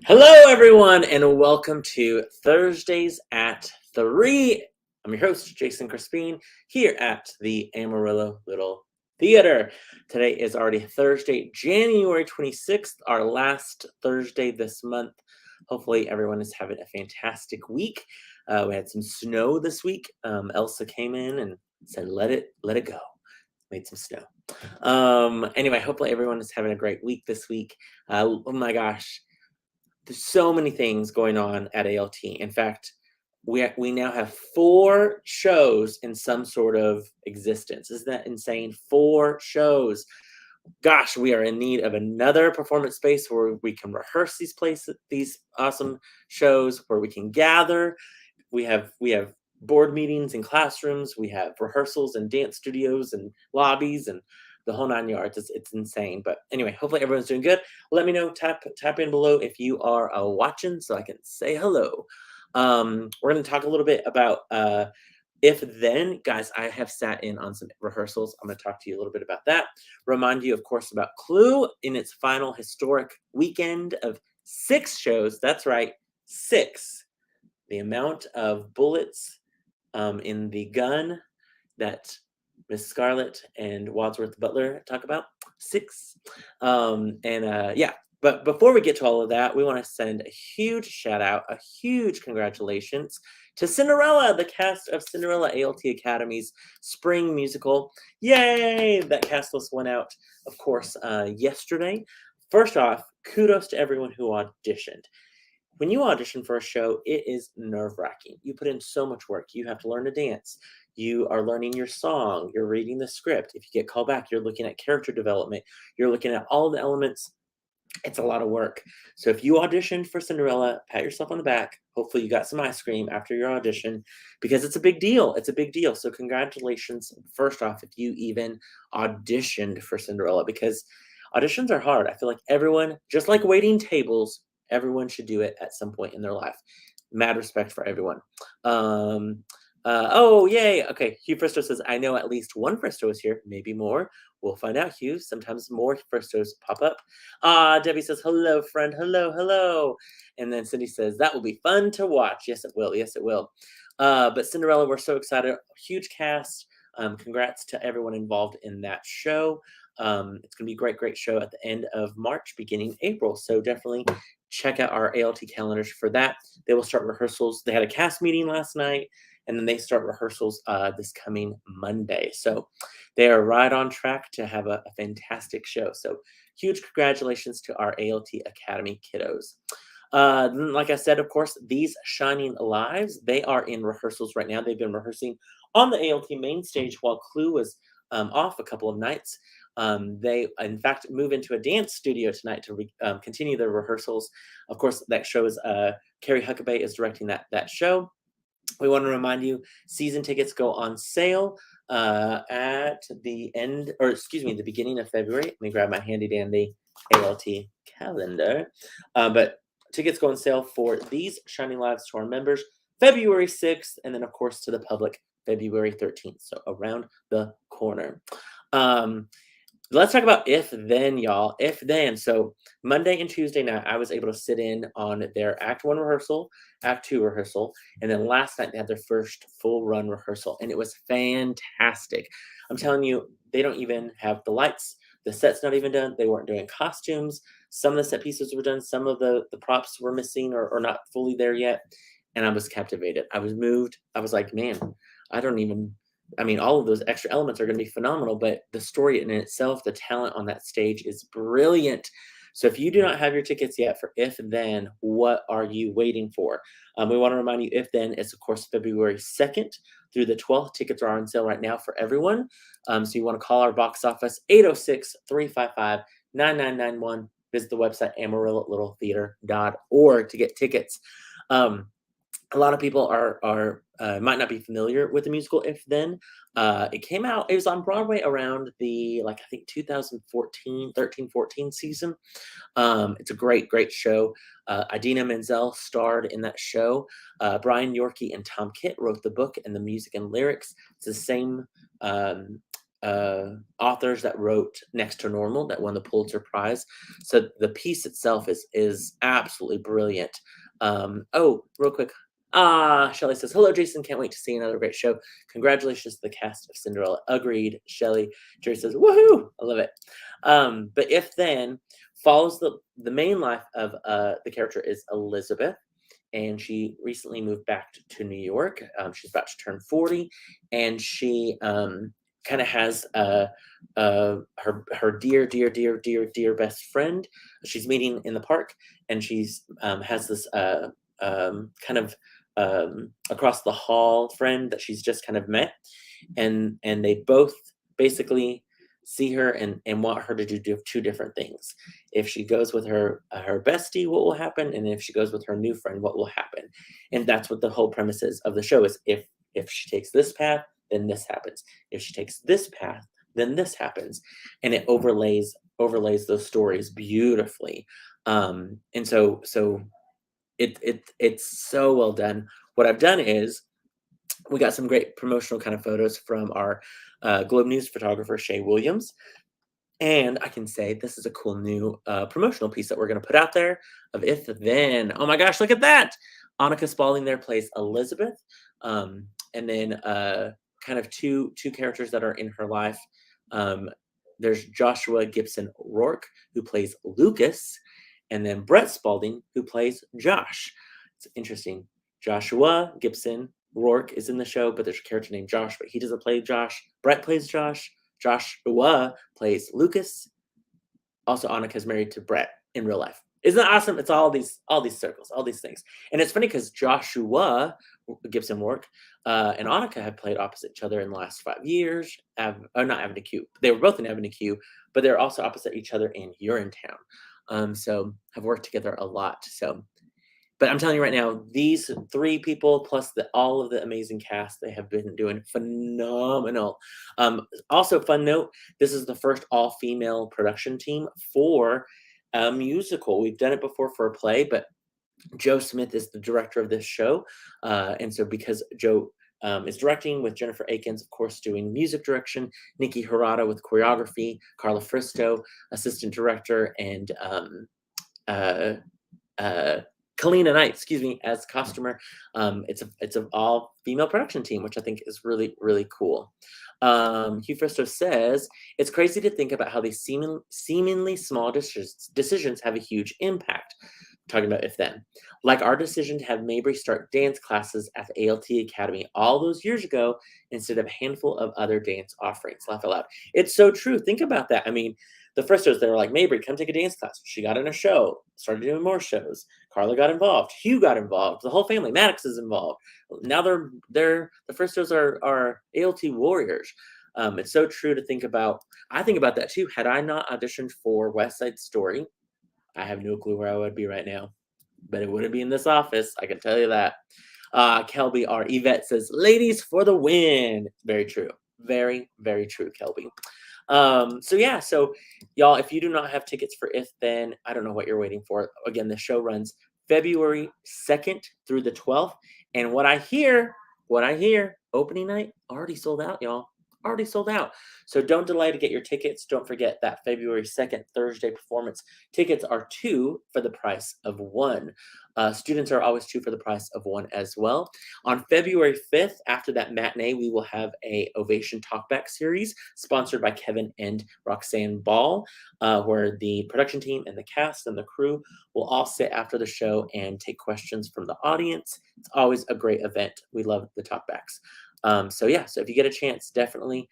Hello, everyone, and welcome to Thursdays at 3. I'm your host, Jason Crespin, here at the Amarillo Little Theater. Today is already Thursday, January 26th, our last Thursday this month. Hopefully, everyone is having a fantastic week. We had some snow this week. Elsa came in and said, let it go. Made some snow. Anyway, hopefully everyone is having a great week this week. Oh my gosh, there's so many things going on at ALT. In fact, we now have 4 shows in some sort of existence. Isn't that insane? 4 shows. Gosh, we are in need of another performance space where we can rehearse these awesome shows, where we can gather. We have board meetings in classrooms. We have rehearsals and dance studios and lobbies and the whole 9 yards. It's insane. But anyway, hopefully everyone's doing good. Let me know. Tap in below if you are watching, so I can say hello. We're going to talk a little bit about if then, guys. I have sat in on some rehearsals. I'm going to talk to you a little bit about that. Remind you, of course, about Clue in its final historic weekend of 6 shows. That's right, 6. The amount of bullets in the gun that Miss Scarlett and Wadsworth Butler talk about, 6. Yeah. But before we get to all of that, we want to send a huge shout out, a huge congratulations to Cinderella, the cast of Cinderella ALT Academy's spring musical. Yay! That cast list went out, of course, yesterday. First off, kudos to everyone who auditioned. When you audition for a show, it is nerve-wracking. You put in so much work. You have to learn to dance. You are learning your song. You're reading the script. If you get called back, you're looking at character development. You're looking at all the elements. It's a lot of work. So if you auditioned for Cinderella, pat yourself on the back. Hopefully you got some ice cream after your audition, because it's a big deal. It's a big deal. So congratulations, first off, if you even auditioned for Cinderella, because auditions are hard. I feel like everyone, just like waiting tables, everyone should do it at some point in their life. Mad respect for everyone. Oh, yay. Okay. Hugh Fristo says, I know at least one Fristo is here, maybe more. We'll find out, Hugh. Sometimes more Fristos pop up. Debbie says, hello, friend. Hello, hello. And then Cindy says, that will be fun to watch. Yes, it will. Yes, it will. But Cinderella, we're so excited. Huge cast. Congrats to everyone involved in that show. It's going to be a great, great show at the end of March, beginning April. So definitely check out our ALT calendars for that. They will start rehearsals. They had a cast meeting last night, and then they start rehearsals this coming Monday. So they are right on track to have a fantastic show. So huge congratulations to our ALT Academy kiddos. Then, like I said, of course, these Shining Lives, they are in rehearsals right now. They've been rehearsing on the ALT main stage while Clue was off a couple of nights. They, in fact, move into a dance studio tonight to continue their rehearsals. Of course, that show is Carrie Huckabee is directing that show. We want to remind you, season tickets go on sale at the end, or excuse me, the beginning of February. Let me grab my handy dandy ALT calendar. But tickets go on sale for these Shining Lives to our members February 6th, and then, of course, to the public February 13th. So around the corner. Let's talk about If Then, y'all. If Then. So Monday and Tuesday night, I was able to sit in on their Act 1 rehearsal, Act 2 rehearsal, and then last night they had their first full run rehearsal, and it was fantastic. I'm telling you, they don't even have the lights. The set's not even done. They weren't doing costumes. Some of the set pieces were done. Some of the props were missing or not fully there yet. And I was captivated. I was moved. I was like, man, all of those extra elements are going to be phenomenal, but the story in itself, the talent on that stage is brilliant. So if you do not have your tickets yet for If Then, what are you waiting for? We want to remind you, If Then is, of course, February 2nd through the 12th. Tickets are on sale right now for everyone. So you want to call our box office, 806-355-9991. Visit the website, amarillo.littletheater.org to get tickets. A lot of people might not be familiar with the musical If Then. It came out, it was on Broadway around the, I think 2014, 13, 14 season. It's a great, great show. Idina Menzel starred in that show. Brian Yorkie and Tom Kitt wrote the book and the music and lyrics. It's the same authors that wrote Next to Normal that won the Pulitzer Prize. So the piece itself is absolutely brilliant. Oh, real quick. Shelley says, "Hello, Jason. Can't wait to see another great show. Congratulations to the cast of Cinderella." Agreed, Shelley. Jerry says, "Woohoo! I love it." But If Then follows the main life of the character is Elizabeth, and she recently moved back to New York. She's about to turn 40, and she kind of has her dear best friend. She's meeting in the park, and she's has this kind of across the hall friend that she's just kind of met, and they both basically see her and want her to do two different things. If she goes with her bestie, what will happen? And if she goes with her new friend, what will happen? And that's what the whole premise is of the show is if she takes this path, then this happens. If she takes this path, then this happens. And it overlays those stories beautifully. And so it's so well done. What I've done is we got some great promotional kind of photos from our Globe News photographer, Shay Williams. And I can say this is a cool new promotional piece that we're going to put out there of If Then. Oh my gosh, look at that. Annika Spaulding there plays Elizabeth. And then kind of two characters that are in her life. Um, there's Joshua Gibson Rourke, who plays Lucas, and then Brett Spaulding, who plays Josh. It's interesting. Joshua Gibson Rourke is in the show, but there's a character named Josh, but he doesn't play Josh. Brett plays Josh. Joshua plays Lucas. Also, Annika's married to Brett in real life. Isn't that awesome? It's all these circles, all these things. And it's funny because Joshua Gibson Rourke and Annika have played opposite each other in the last 5 years. Not Avenue Q. They were both in Avenue Q, but they're also opposite each other in Urinetown. So have worked together a lot. But I'm telling you right now, these three people plus all of the amazing cast, they have been doing phenomenal. Also, fun note: this is the first all-female production team for a musical. We've done it before for a play, but Joe Smith is the director of this show, and so because Joe is directing with Jennifer Akins, of course, doing music direction, Nikki Harada with choreography, Carla Fristo, assistant director, and Kalina Knight, excuse me, as costumer. It's an all female production team, which I think is really, really cool. Hugh Fristo says it's crazy to think about how these seemingly small decisions have a huge impact. Talking about If Then, like our decision to have Mabry start dance classes at the ALT Academy all those years ago instead of a handful of other dance offerings. Laugh out loud. It's so true. Think about that. I mean, the Fristos, they were like, Mabry, come take a dance class. She got in a show, started doing more shows. Carla got involved. Hugh got involved. The whole family, Maddox is involved. Now the Fristos are ALT warriors. It's so true to think about. I think about that too. Had I not auditioned for West Side Story, I have no clue where I would be right now, but it wouldn't be in this office. I can tell you that. Kelby R. Yvette says, ladies for the win. Very true. Very, very true, Kelby. So y'all, if you do not have tickets for If Then, I don't know what you're waiting for. Again, the show runs February 2nd through the 12th. And what I hear, opening night already sold out, y'all. Already sold out. So don't delay to get your tickets. Don't forget that February 2nd, Thursday performance. Tickets are 2 for the price of 1. Students are always 2 for the price of 1 as well. On February 5th, after that matinee, we will have a Ovation Talkback series sponsored by Kevin and Roxanne Ball, where the production team and the cast and the crew will all sit after the show and take questions from the audience. It's always a great event. We love the talkbacks. So if you get a chance, definitely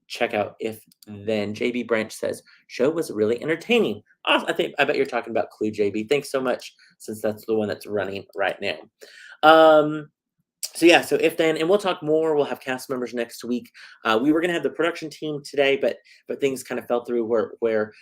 check out If Then. JB Branch says, show was really entertaining. I bet you're talking about Clue, JB. Thanks so much, since that's the one that's running right now. So If Then, and we'll talk more. We'll have cast members next week. We were going to have the production team today, but things kind of fell through where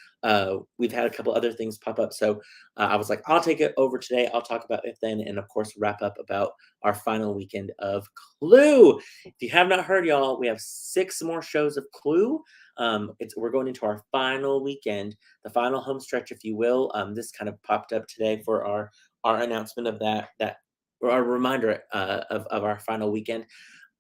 we've had a couple other things pop up. So I was like, I'll take it over today. I'll talk about If Then, and of course, wrap up about our final weekend of Clue. If you have not heard, y'all, we have 6 more shows of Clue. We're going into our final weekend, the final home stretch, if you will. This kind of popped up today for our announcement of that or our reminder of our final weekend.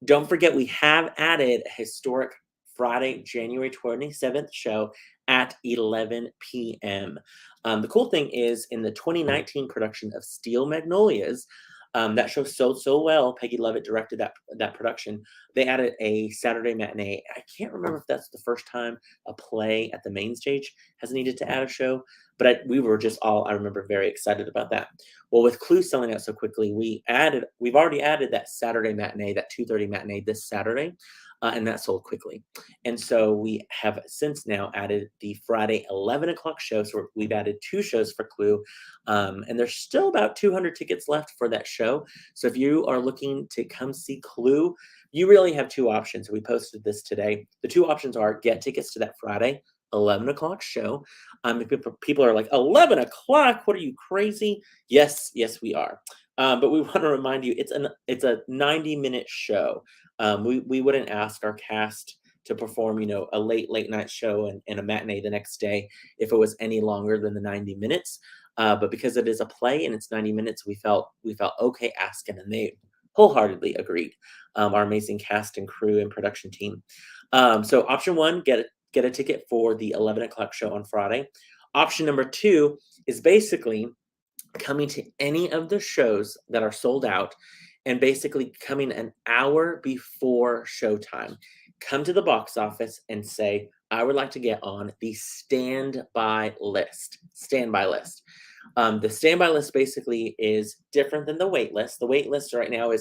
Don't forget, we have added a historic Friday, January 27th show at 11 p.m. The cool thing is, in the 2019 production of Steel Magnolias, that show sold so well. Peggy Levitt directed that production. They added a Saturday matinee. I can't remember if that's the first time a play at the main stage has needed to add a show, but we were just all, I remember, very excited about that. Well, with Clue selling out so quickly, we've already added that Saturday matinee, that 2:30 matinee this Saturday, and that sold quickly. And so we have since now added the Friday 11 o'clock show. So we've added 2 shows for Clue, and there's still about 200 tickets left for that show. So if you are looking to come see Clue, you really have 2 options. We posted this today. The 2 options are get tickets to that Friday 11 o'clock show. If people are like, 11 o'clock? What are you, crazy? Yes, yes, we are. But we want to remind you, it's a 90-minute show. We wouldn't ask our cast to perform, a late night show and a matinee the next day if it was any longer than the 90 minutes. But because it is a play and it's 90 minutes, we felt okay asking, and they wholeheartedly agreed. Our amazing cast and crew and production team. So option 1, get a ticket for the 11 o'clock show on Friday. Option number 2 is basically coming to any of the shows that are sold out and basically coming an hour before showtime. Come to the box office and say, I would like to get on the standby list. Standby list. The standby list basically is different than the wait list. The wait list right now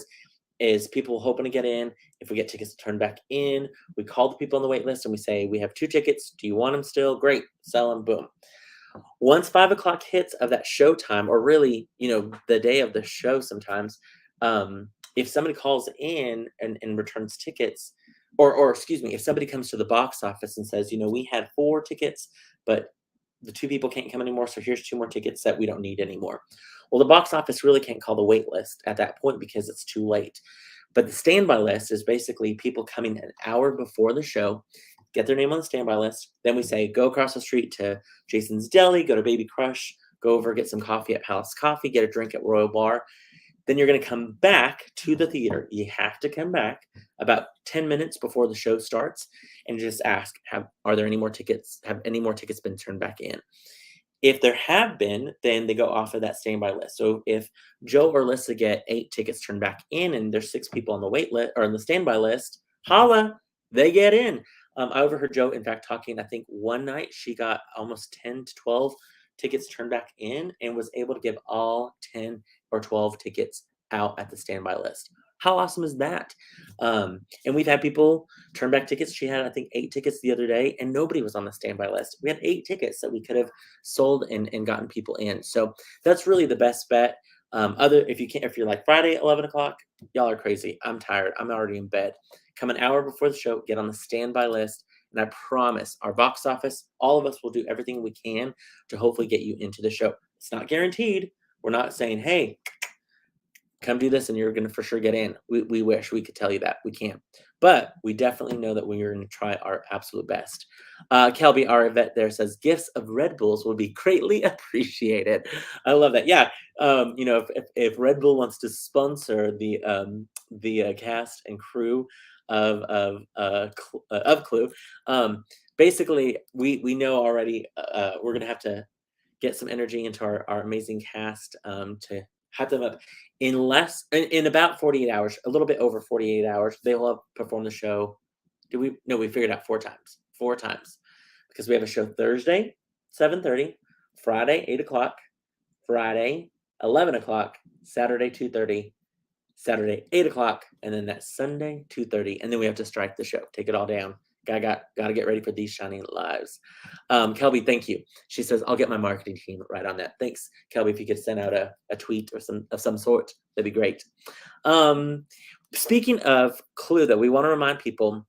is people hoping to get in. If we get tickets turned back in, we call the people on the wait list and we say, we have 2 tickets. Do you want them still? Great. Sell them. Boom. Once 5 o'clock hits of that show time, or really, the day of the show sometimes, if somebody calls in and returns tickets, or excuse me, if somebody comes to the box office and says, we had 4 tickets, but the 2 people can't come anymore, so here's 2 more tickets that we don't need anymore. Well, the box office really can't call the wait list at that point because it's too late. But the standby list is basically people coming an hour before the show, get their name on the standby list. Then we say, go across the street to Jason's Deli, go to Baby Crush, go over, get some coffee at Palace Coffee, get a drink at Royal Bar. Then you're going to come back to the theater. You have to come back about 10 minutes before the show starts and just ask, are there any more tickets? Have any more tickets been turned back in? If there have been, then they go off of that standby list. So if Joe or Lissa get 8 tickets turned back in and there's 6 people on the wait list or on the standby list, holla, they get in. I overheard Joe, in fact, talking, I think one night she got almost 10 to 12 tickets turned back in and was able to give all 10 or 12 tickets out at the standby list. How awesome is that? And we've had people turn back tickets. She had, I think, 8 tickets the other day, and nobody was on the standby list. We had 8 tickets that we could have sold and gotten people in. So that's really the best bet. If you're like Friday, 11 o'clock, y'all are crazy. I'm tired. I'm already in bed. Come an hour before the show, get on the standby list, and I promise our box office, all of us will do everything we can to hopefully get you into the show. It's not guaranteed. We're not saying, hey, come do this and you're going to for sure get in. We wish we could tell you that. We can't. But we definitely know that we're going to try our absolute best. Kelby, our vet there, says gifts of Red Bulls will be greatly appreciated. I love that. Yeah. If Red Bull wants to sponsor the cast and crew of Clue, basically we know already we're going to have to get some energy into our amazing cast to have them up in about 48 hours, a little bit over 48 hours. They will have performed the show. We figured out 4 times. 4 times. Because we have a show Thursday, 7:30, Friday, 8 o'clock, Friday, 11 o'clock, Saturday, 2:30, Saturday, 8 o'clock, and then that Sunday, 2:30. And then we have to strike the show, take it all down. Got to get ready for these shining lives. Kelby, thank you. She says, I'll get my marketing team right on that. Thanks, Kelby. If you could send out a tweet or some sort, that'd be great. Speaking of Clue, though, we want to remind people,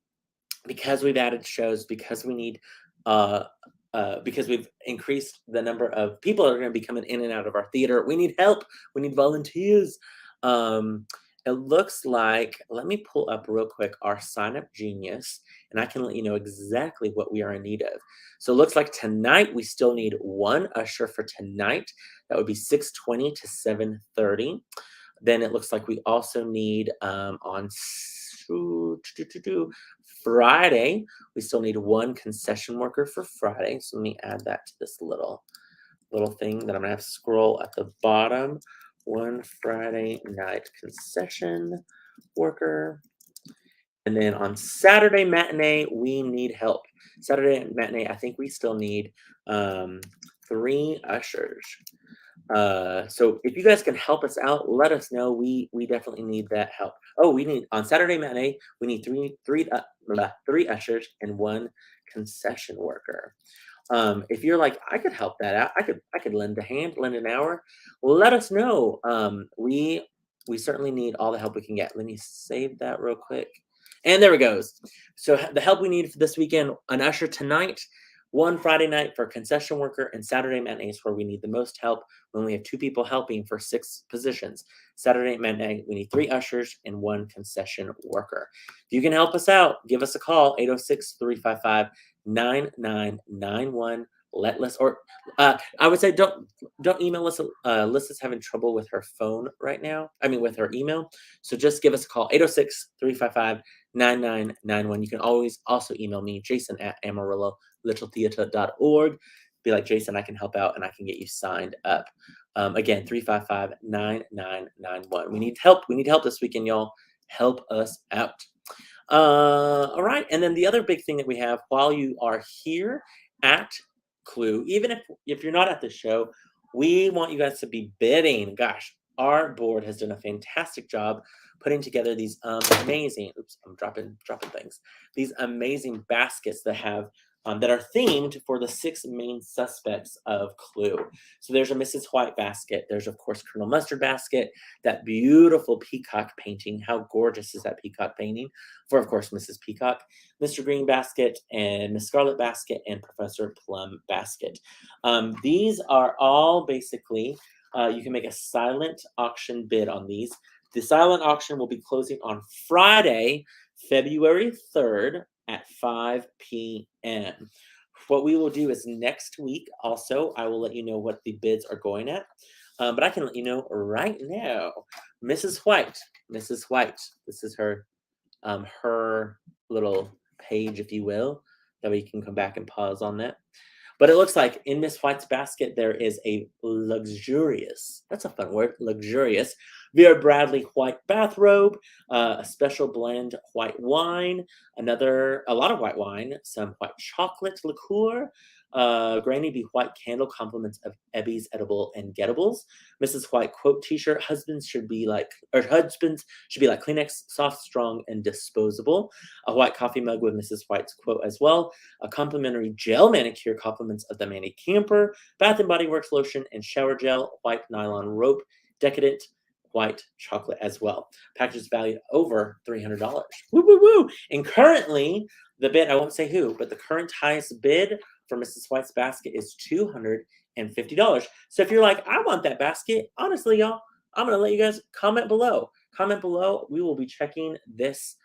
because we've added shows, because we need, because we've increased the number of people that are going to be coming in and out of our theater. We need help. We need volunteers. It looks like, let me pull up real quick our Sign Up Genius, and I can let you know exactly what we are in need of. So it looks like tonight we still need 1 usher for tonight. That would be 6:20 to 7:30. Then it looks like we also need on Friday. We still need one concession worker for Friday. So let me add that to this little thing that I'm gonna have to scroll at the bottom. One Friday night concession worker. And then on Saturday matinee, we need help. Saturday matinee, I think we still need 3 ushers. So if you guys can help us out, let us know. We definitely need that help. Oh, we need on Saturday matinee, we need three ushers and 1 concession worker. If you're like, I could help that out, I could lend a hand, lend an hour. Let us know. We certainly need all the help we can get. Let me save that real quick. And there it goes. So the help we need for this weekend: an usher tonight, 1 Friday night for a concession worker, and Saturday matinees where we need the most help when we have 2 people helping for 6 positions. Saturday matinee, we need 3 ushers and 1 concession worker. If you can help us out, give us a call, 806-355-9991. Let us, or I would say don't email us. Alyssa's having trouble with her phone right now. I mean, with her email. So just give us a call, 806-355-9991. You can always also email me, Jason at amarillo.littletheater.org. Be like, Jason, I can help out and I can get you signed up. Again, 355-9991. We need help. We need help this weekend, y'all. Help us out. All right. And then the other big thing that we have while you are here at Clue, even if you're not at the show, we want you guys to be bidding. Gosh, our board has done a fantastic job putting together these amazing, oops, I'm dropping things, these amazing baskets that have that are themed for the 6 main suspects of Clue. So there's a Mrs. White basket. There's, of course, Colonel Mustard basket, that beautiful peacock painting. How gorgeous is that peacock painting? For, of course, Mrs. Peacock, Mr. Green basket, and Miss Scarlet basket, and Professor Plum basket. These are all basically, you can make a silent auction bid on these. The silent auction will be closing on Friday, February 3rd at 5 p.m. What we will do is next week also, I will let you know what the bids are going at. But I can let you know right now. Mrs. White, this is her little page, if you will. That way you can come back and pause on that. But it looks like in Miss White's basket, there is a luxurious, that's a fun word, luxurious, Vera Bradley white bathrobe, a special blend white wine, a lot of white wine, some white chocolate liqueur, Granny B white candle, compliments of Ebby's edible and getables. Mrs. White quote t-shirt, husbands should be like Kleenex, soft, strong, and disposable. A white coffee mug with Mrs. White's quote as well. A complimentary gel manicure, compliments of the Manny Camper, Bath and Body Works lotion and shower gel, white nylon rope, decadent white chocolate as well. Packages valued over $300. Woo, woo, woo. And currently, the bid, I won't say who, but the current highest bid for Mrs. White's basket is $250. So if you're like, I want that basket, honestly, y'all, I'm going to let you guys comment below. Comment below. We will be checking this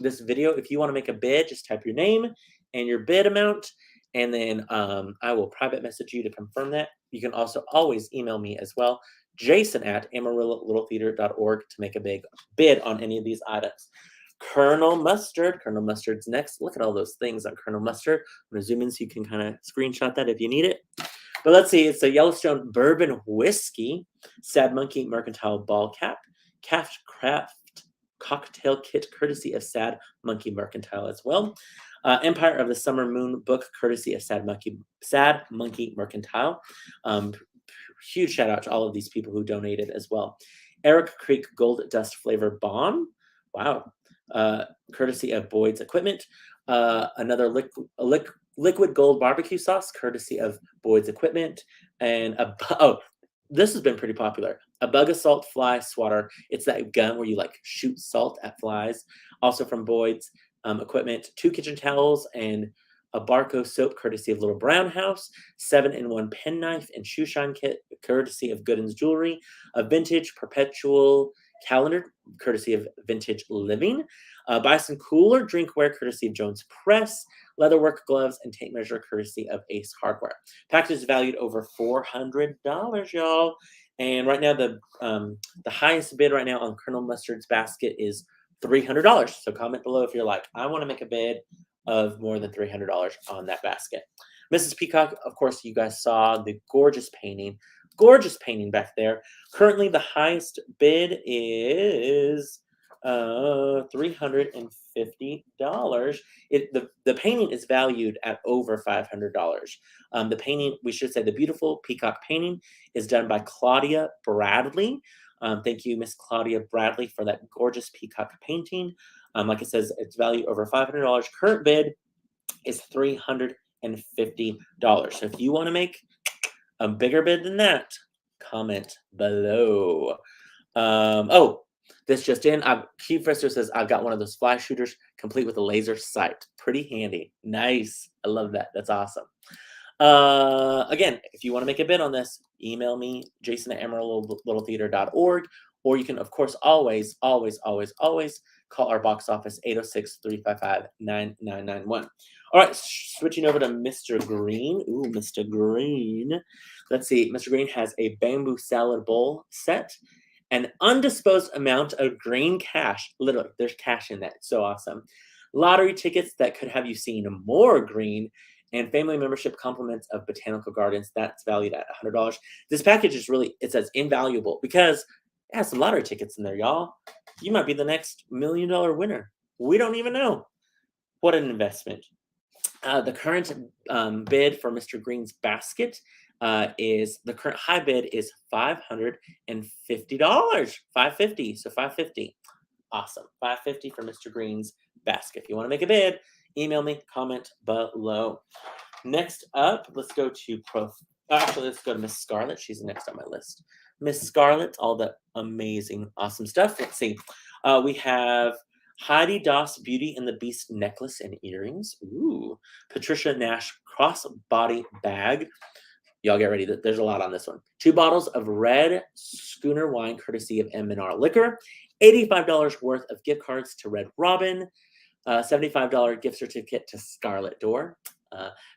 this video. If you want to make a bid, just type your name and your bid amount, and then I will private message you to confirm that. You can also always email me as well, Jason at amarillo.littletheater.org, to make a big bid on any of these items. Colonel Mustard's next. Look at all those things on Colonel Mustard. I'm going to zoom in so you can kind of screenshot that if you need it. But let's see, it's a Yellowstone bourbon whiskey, Sad Monkey mercantile ball cap, craft cocktail kit courtesy of Sad Monkey Mercantile as well. Empire of the Summer Moon book courtesy of Sad Monkey Mercantile. Huge shout out to all of these people who donated as well. Eric Creek Gold Dust Flavor Bomb. Wow. Courtesy of Boyd's Equipment. Another liquid gold barbecue sauce courtesy of Boyd's Equipment. And this has been pretty popular. A Bug Assault Fly Swatter. It's that gun where you like shoot salt at flies. Also from Boyd's Equipment. 2 kitchen towels and a Barco soap courtesy of Little Brown House. 7-in-1 penknife and shoe shine kit courtesy of Gooden's Jewelry. A vintage perpetual calendar courtesy of Vintage Living. Bison cooler drinkware courtesy of Jones Press. Leatherwork gloves and tape measure courtesy of Ace Hardware. Package is valued over $400, y'all. And right now the highest bid right now on Colonel Mustard's basket is $300. So comment below if you're like, I want to make a bid of more than $300 on that basket. Mrs. Peacock, of course, you guys saw the gorgeous painting back there. Currently, the highest bid is $350. The painting is valued at over $500. The painting, we should say, the beautiful peacock painting is done by Claudia Bradley. Thank you, Miss Claudia Bradley, for that gorgeous peacock painting. Like it says, it's valued over $500. Current bid is $350. So if you want to make a bigger bid than that, comment below. Oh, this just in. Key Frister says, I've got one of those fly shooters complete with a laser sight. Pretty handy. Nice. I love that. That's awesome. Again, if you want to make a bid on this, email me, jason@amarillo.littletheater.org, or you can, of course, always call our box office 806-355-9991. All right, switching over to Mr. Green. Ooh, Mr. Green. Let's see. Mr. Green has a bamboo salad bowl set, an undisposed amount of green cash. Literally, there's cash in that. It's so awesome. Lottery tickets that could have you seeing more green, and family membership compliments of botanical gardens. That's valued at $100. This package is really, it says invaluable because it has some lottery tickets in there, y'all. You might be the next $1 million winner. We don't even know. What an investment. The current bid for Mr. Green's basket is, the current high bid is $550. $550. So $550. Awesome. $550 for Mr. Green's basket. If you want to make a bid, email me, comment below. Next up, let's go to let's go to Miss Scarlett. She's next on my list. Miss Scarlett, all the amazing, awesome stuff. Let's see. We have Heidi Doss Beauty and the Beast necklace and earrings. Ooh. Patricia Nash crossbody bag. Y'all get ready. There's a lot on this one. 2 bottles of red schooner wine, courtesy of M&R Liquor. $85 worth of gift cards to Red Robin. $75 gift certificate to Scarlet Door.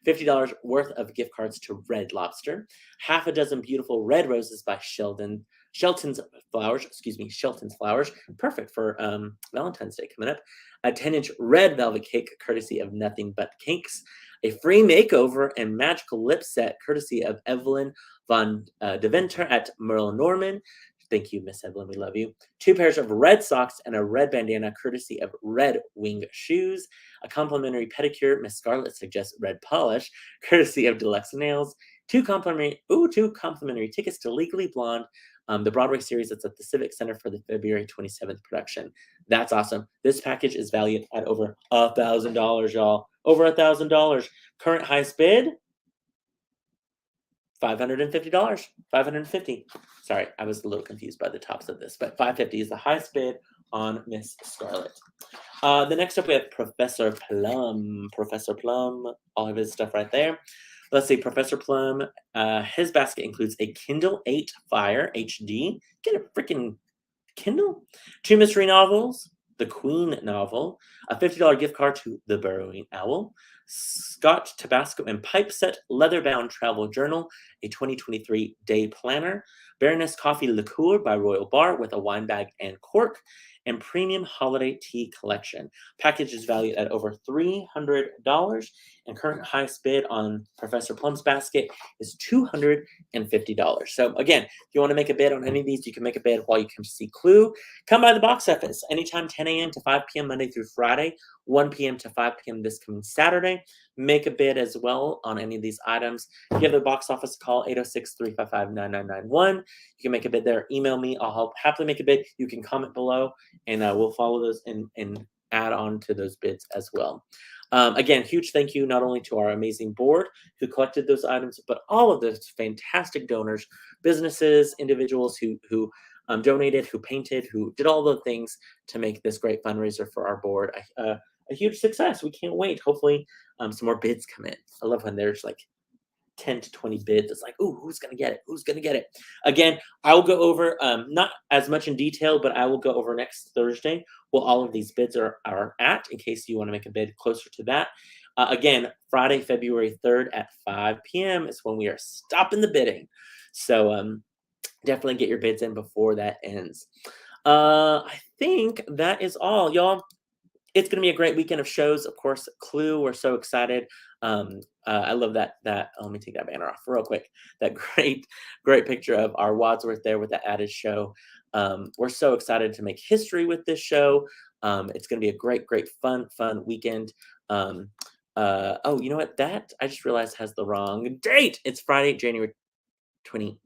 $50 worth of gift cards to Red Lobster. Half a dozen beautiful red roses by Shelton's Flowers. Perfect for Valentine's Day coming up. A 10-inch red velvet cake, courtesy of Nothing But Cakes. A free makeover and magical lip set, courtesy of Evelyn Von Deventer at Merle Norman. Thank you, Miss Evelyn. We love you. 2 pairs of red socks and a red bandana, courtesy of Red Wing Shoes. A complimentary pedicure. Miss Scarlett suggests red polish, courtesy of Deluxe Nails. 2 complimentary tickets to Legally Blonde, the Broadway series that's at the Civic Center for the February 27th production. That's awesome. This package is valued at over $1,000, y'all. Over $1,000. Current highest bid, $550. $550. Sorry, I was a little confused by the tops of this, but $550 is the highest bid on Miss Scarlett. The next up we have Professor Plum. Professor Plum, all of his stuff right there. Let's see, Professor Plum, his basket includes a Kindle 8 Fire HD. Get a freaking Kindle. 2 mystery novels, the Queen novel, a $50 gift card to The Burrowing Owl, Scotch, Tabasco, and Pipe Set leather-bound travel journal, a 2023 day planner, Baroness Coffee Liqueur by Royal Bar with a wine bag and cork, and premium holiday tea collection. Package is valued at over $300, and current highest bid on Professor Plum's basket is $250. So again, if you want to make a bid on any of these, you can make a bid while you come to see Clue. Come by the box office anytime 10 a.m. to 5 p.m. Monday through Friday, 1 p.m. to 5 p.m. this coming Saturday. Make a bid as well on any of these items. Give the box office a call, 806-355-9991. You can make a bid there. Email me. I'll happily make a bid. You can comment below, and we'll follow those and add on to those bids as well. Again, huge thank you not only to our amazing board who collected those items, but all of those fantastic donors, businesses, individuals who donated, who painted, who did all the things to make this great fundraiser for our board a huge success. We can't wait. Hopefully some more bids come in. I love when there's like 10 to 20 bids. It's like, ooh, who's going to get it? Who's going to get it? Again, I will go over, not as much in detail, but I will go over next Thursday what all of these bids are at, in case you want to make a bid closer to that. Again, Friday, February 3rd at 5 p.m. is when we are stopping the bidding. So definitely get your bids in before that ends. I think that is all, y'all. It's gonna be a great weekend of shows. Of course, Clue, we're so excited. I love that let me take that banner off real quick. That great picture of our Wadsworth there with that added show. We're so excited to make history with this show. It's gonna be a great, fun weekend. Um, oh, you know what? That I just realized has the wrong date. It's Friday, January 20.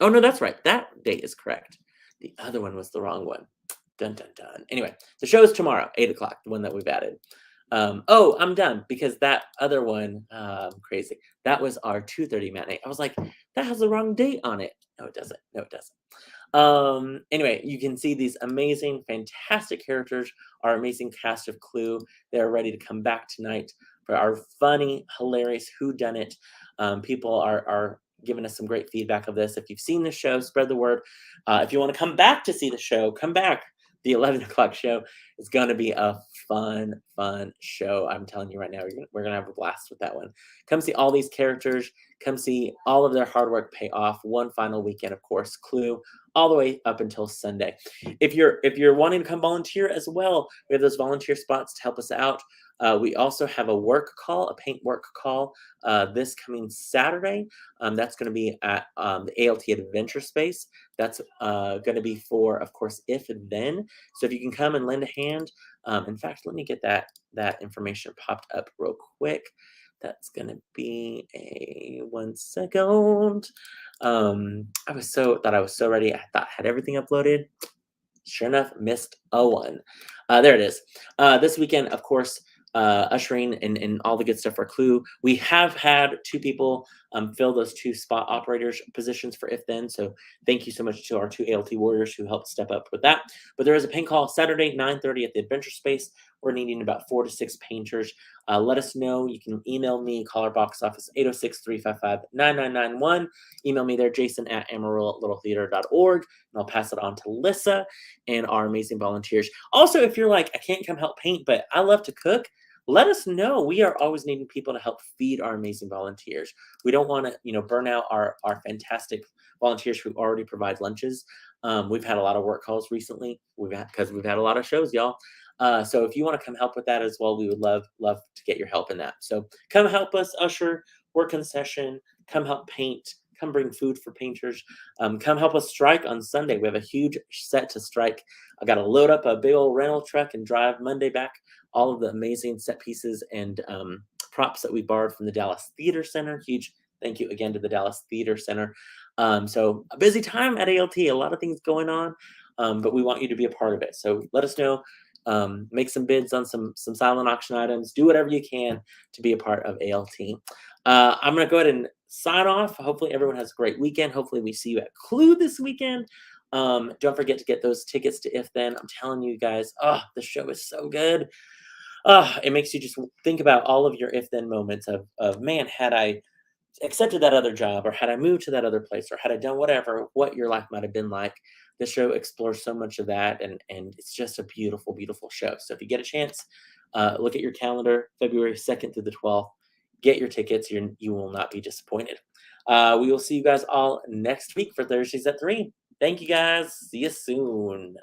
Oh, no, that's right. That date is correct. The other one was the wrong one. Dun dun dun. Anyway, the show is tomorrow, 8 o'clock, the one that we've added. Oh, I'm done because that other one, crazy. That was our 2:30 matinee. I was like, that has the wrong date on it. No, it doesn't. No, it doesn't. Anyway, you can see these amazing, fantastic characters, our amazing cast of Clue. They're ready to come back tonight for our funny, hilarious Who Done It. People are giving us some great feedback of this. If you've seen the show, spread the word. If you want to come back to see the show, come back. The 11 o'clock show is going to be a fun show. I'm telling you right now, we're going to have a blast with that one. Come see all these characters. Come see all of their hard work pay off. One final weekend, of course, Clue, all the way up until Sunday. If you're wanting to come volunteer as well, we have those volunteer spots to help us out. We also have a work call, a paint work call, this coming Saturday. That's going to be at the ALT Adventure Space. That's going to be for, of course, If and Then. So if you can come and lend a hand. In fact, let me get that information popped up real quick. That's going to be a 1 second. I thought I was so ready. I thought I had everything uploaded. Sure enough, missed a one. There it is. This weekend, of course, ushering and all the good stuff for Clue. We have had 2 people fill those 2 spot operators positions for If Then. So thank you so much to our 2 ALT warriors who helped step up with that. But there is a paint call Saturday, 9:30 at the Adventure Space. We're needing about 4 to 6 painters. Let us know. You can email me, call our box office 806-355-9991. Email me there, Jason at AmarilloLittleTheater.org, and I'll pass it on to Lissa and our amazing volunteers. Also, if you're like, I can't come help paint, but I love to cook, let us know. We are always needing people to help feed our amazing volunteers. We don't want to, burn out our fantastic volunteers who already provide lunches. We've had a lot of work calls recently. Because we've had a lot of shows, y'all. So if you want to come help with that as well, we would love to get your help in that. So come help us usher, work in session, come help paint, come bring food for painters, come help us strike on Sunday. We have a huge set to strike. I got to load up a big old rental truck and drive Monday back all of the amazing set pieces and props that we borrowed from the Dallas Theater Center. Huge thank you again to the Dallas Theater Center. So a busy time at ALT, a lot of things going on, but we want you to be a part of it. So let us know. Make some bids on some silent auction items. Do whatever you can to be a part of ALT. I'm going to go ahead and sign off. Hopefully everyone has a great weekend. Hopefully we see you at Clue this weekend. Don't forget to get those tickets to If Then. I'm telling you guys, the show is so good. It makes you just think about all of your If Then moments of man, had I accepted that other job, or had I moved to that other place, or had I done whatever, what your life might have been like. The show explores so much of that, and it's just a beautiful show. So if you get a chance, look at your calendar, February 2nd through the 12th. Get your tickets. You will not be disappointed. We will see you guys all next week for Thursdays at 3. Thank you guys. See you soon.